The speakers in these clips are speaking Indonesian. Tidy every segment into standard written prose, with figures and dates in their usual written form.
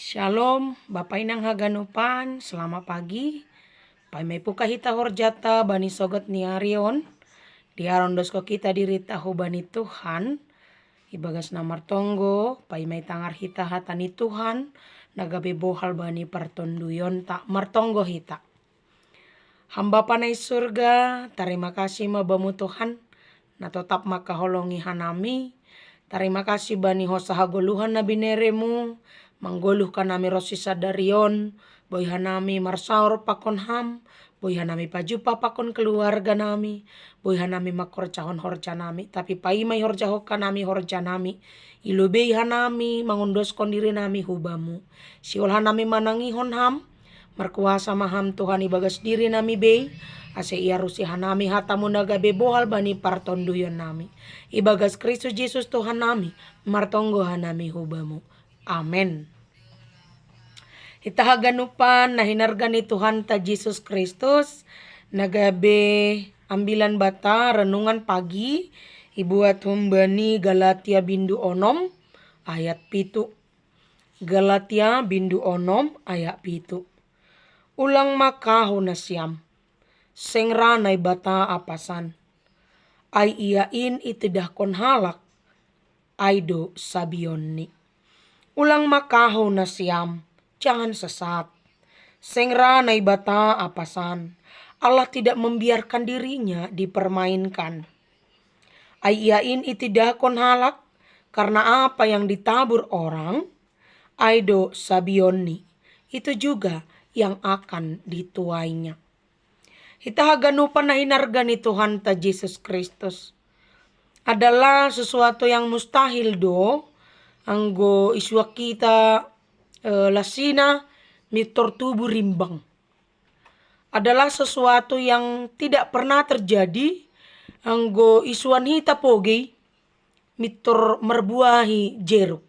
Shalom, Bapak Inang Haganupan, selamat pagi. Paimay po kahita horjata bani sogot ni Arion. Diarondosko kita diri tahu bani Tuhan. Ibagas na martonggo, paimay tangar hita hata ni Tuhan. Nagabi bohal bani partonduyon tak martonggo hita. Hamba panay surga, terima kasih mabamu Tuhan. Na tetap makaholongi hanami. Terima kasih bani hosaha goluhan na bineremu. Manggoluh kanami rosi sadarion, boy hanami marsaur pakon ham, boy hanami pajupa pakon keluarga nami, boy hanami makorcahon horja nami, tapi paimay horja hoka nami horja nami, ilubei hanami mangundoskon diri nami hubamu, siol hanami manangihon ham, markuasa maham Tuhan ibagas diri nami bei, ase ia rusi hanami hatamu nagabe bohal bani partonduyon nami, ibagas Kristus Yesus Tuhan nami, martonggo hanami hubamu. Amen. Itahaganupan na hinarga ni Tuhan ta Yesus Kristus. Nagabe ambilan bata renungan pagi. Ibuat humbani Galatia bindu onom ayat pitu. Galatia bindu onom ayat pitu. Ulang makaho na siyam. Sengranay bata apasan. Ay iyain itidah kon halak. Aydo sabiyon ni. Ulang makaho na siyam, jangan sesat. Sengranay bata apasan. Allah tidak membiarkan dirinya dipermainkan. Ay iyain itidah kon halak, karena apa yang ditabur orang, aydo sabionni, itu juga yang akan dituainya. Itahaganupan na hinarga ni Tuhan ta Yesus Kristus. Adalah sesuatu yang mustahil anggo iswa kita lasina mitor tubuh rimbang. Adalah sesuatu yang tidak pernah terjadi anggo isuan hita pogi mitor merbuahi jeruk.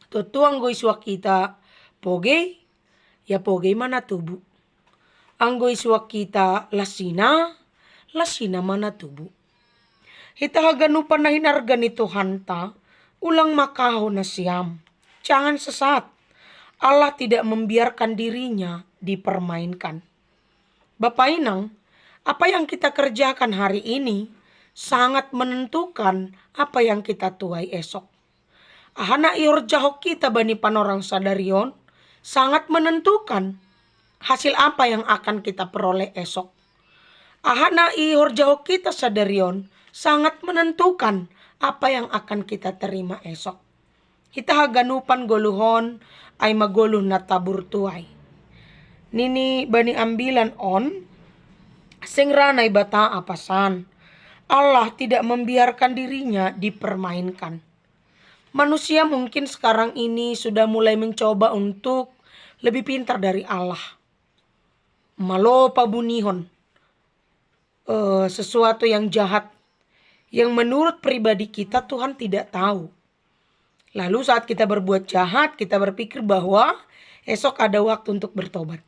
Tutu anggo iswa kita pogi ya pogi mana tubuh. Anggo iswa kita lasina mana tubuh. Hita haganupan na hinarga ni Tuhan ta. Ulang makaho na siyam. Jangan sesat. Allah tidak membiarkan dirinya dipermainkan. Bapak Inang, apa yang kita kerjakan hari ini sangat menentukan apa yang kita tuai esok. Ahana ior jahok kita bani panorang sadarion sangat menentukan hasil apa yang akan kita peroleh esok. Ahana ior jahok kita sadarion sangat menentukan apa yang akan kita terima esok. Kita haganupan goluhon ay magoluh na tabur tuay. Nini bani ambilan on, sengranay bata apasan. Allah tidak membiarkan dirinya dipermainkan. Manusia mungkin sekarang ini sudah mulai mencoba untuk lebih pintar dari Allah. Malopa bunihon, sesuatu yang jahat, yang menurut pribadi kita Tuhan tidak tahu. Lalu saat kita berbuat jahat, kita berpikir bahwa esok ada waktu untuk bertobat.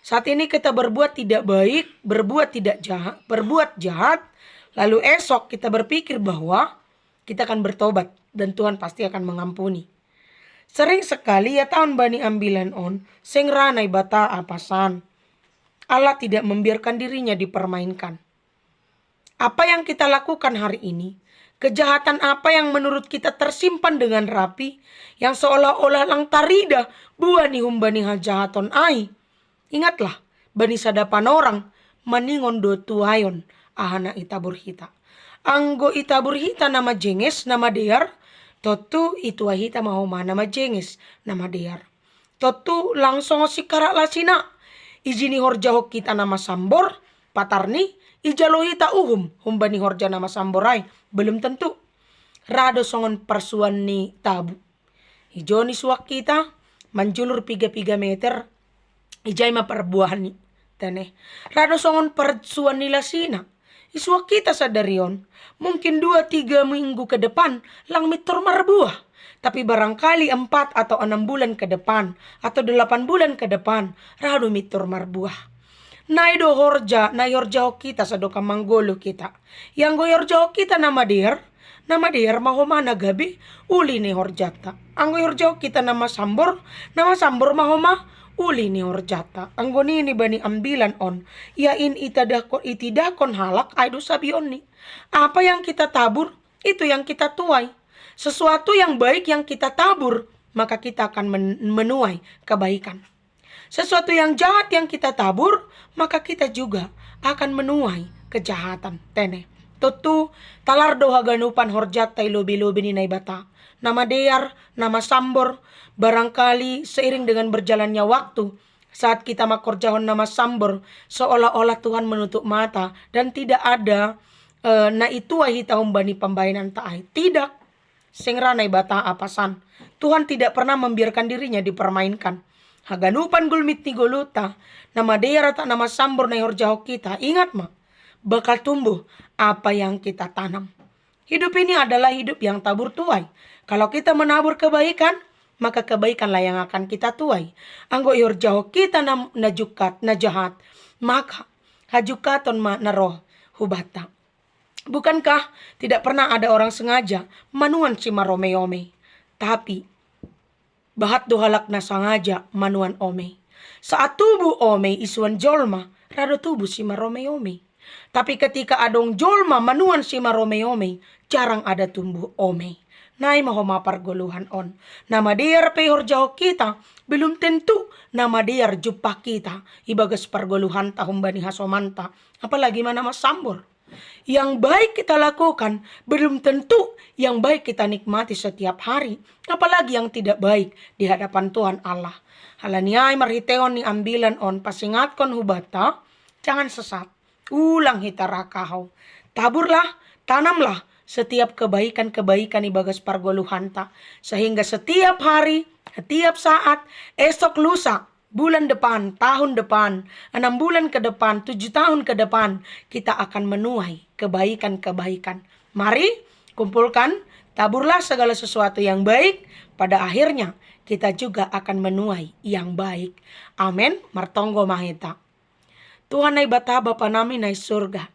Saat ini kita berbuat tidak baik, berbuat jahat, lalu esok kita berpikir bahwa kita akan bertobat dan Tuhan pasti akan mengampuni. Sering sekali ya tahun bani ambilan on, sengranay bata apasan. Allah tidak membiarkan dirinya dipermainkan. Apa yang kita lakukan hari ini, kejahatan apa yang menurut kita tersimpan dengan rapi, yang seolah-olah lang tarida buani humbani hajahaton ai. Ingatlah, bani sadapan orang, maningon do tuayon, ahana itabur hita. Anggo itabur hita nama jenges, nama dear, totu itua hita mahoma nama jenges, nama dear. Totu langsung sikara lasina, izini horjahok kita nama sambor, patarni, ijalohita humbani horja nama samborai. Belum tentu. Rado songon persuan ni tabu. Ijoni suak kita manjulur 3 meter. Ijay maperbuahan ni. Tene. Rado songon persuan ni lasina. Isuak kita sadarion. Mungkin 2-3 minggu ke depan lang mitor marbuah. Tapi barangkali 4 atau 6 bulan ke depan. Atau 8 bulan ke depan. Rado mitor marbuah. Naido horja, na yorja kita sa doka manggolo kita. Yang go yorja kita nama dir, nama dear mahoma nagabe uli ni horjata. Anggo horjao kita nama sambor mahoma uli ni horjata. Anggo ni bani ambilan on. Ya in itidakon halak aidu sabion ni. Apa yang kita tabur itu yang kita tuai. Sesuatu yang baik yang kita tabur maka kita akan menuai kebaikan. Sesuatu yang jahat yang kita tabur maka kita juga akan menuai kejahatan. Tene. Tutu talardo haganupan horjat tay lobi-lobi ni naibata. Nama dear, nama sambor, barangkali seiring dengan berjalannya waktu, saat kita makorjahon nama sambor, seolah-olah Tuhan menutup mata dan tidak ada na itu tahun bani pembainan ta'ai. Tidak, sengra naibata apasan. Tuhan tidak pernah membiarkan dirinya dipermainkan. Haganupan gulmit ni goluta, nama dear atau nama sambor na horjahok kita, ingat ma, bakal tumbuh apa yang kita tanam. Hidup ini adalah hidup yang tabur tuai. Kalau kita menabur kebaikan, maka kebaikanlah yang akan kita tuai. Anggo horjahok kita najukat, najahat, maka hajukaton ma naroh hubata. Bukankah tidak pernah ada orang sengaja manuan si marome-ome, tapi bahat dohalak na sengaja manuan ome. Saat tubuh ome isuan jolma, rado tubuh si marome-ome. Tapi ketika adong jolma manuan si marome-ome, jarang ada tumbuh ome. Nai mahoma pargoluhan on. Nama diar pehor jauh kita, belum tentu nama diar jumpa kita. Ibagas pargoluhan tahun bani hasomanta. Apalagi mana mas sambor. Yang baik kita lakukan, belum tentu yang baik kita nikmati setiap hari. Apalagi yang tidak baik di hadapan Tuhan Allah. Halaniai marhiteon ni ambilan on pasingatkon hubata, jangan sesat. Ulang hita rakahau. Taburlah, tanamlah setiap kebaikan-kebaikan ibagas pargoluhanta. Sehingga setiap hari, setiap saat, esok lusa, bulan depan, tahun depan, 6 bulan ke depan, 7 tahun ke depan, kita akan menuai kebaikan-kebaikan. Mari kumpulkan, taburlah segala sesuatu yang baik. Pada akhirnya kita juga akan menuai yang baik. Amin. Martonggo mahita. Tuhan nai bata bapa nami nai surga.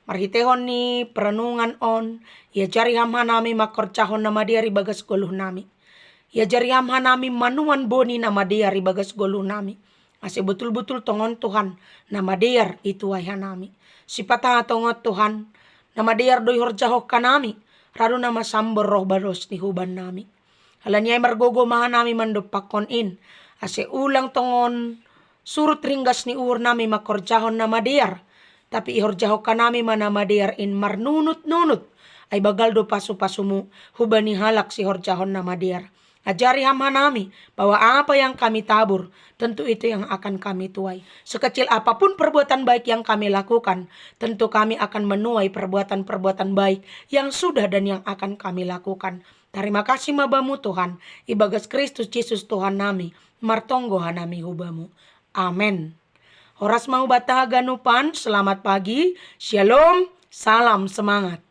Marhitehon ni perenungan on. Ya jari hamha nami makorcahon nama dia ribagas goluh nami. Ya jari hamha nami manuan boni nama dia ribagas goluh nami. Ase betul-betul tongon Tuhan. Nama dia itu waiha nami. Sipata tongot Tuhan. Nama dia doi horjahok kanami. Rado nama sambor roh baros ni huban nami. Halanyai margogo maha nami mandopakon in. Ase ulang tongon surut ringgas ni ur nami makorjahon nama dia. Tapi ihorjahok kanami manama dia in marnunut-nunut. Ay bagal do pasu-pasumu hubani halak si horjahon nama dia. Ajari hamha nami bahwa apa yang kami tabur, tentu itu yang akan kami tuai. Sekecil apapun perbuatan baik yang kami lakukan, tentu kami akan menuai perbuatan-perbuatan baik yang sudah dan yang akan kami lakukan. Terima kasih mabamu Tuhan, ibagas Kristus Yesus Tuhan nami, martonggo hanami hubamu. Amin. Horas mau bataha ganupan, selamat pagi, shalom, salam semangat.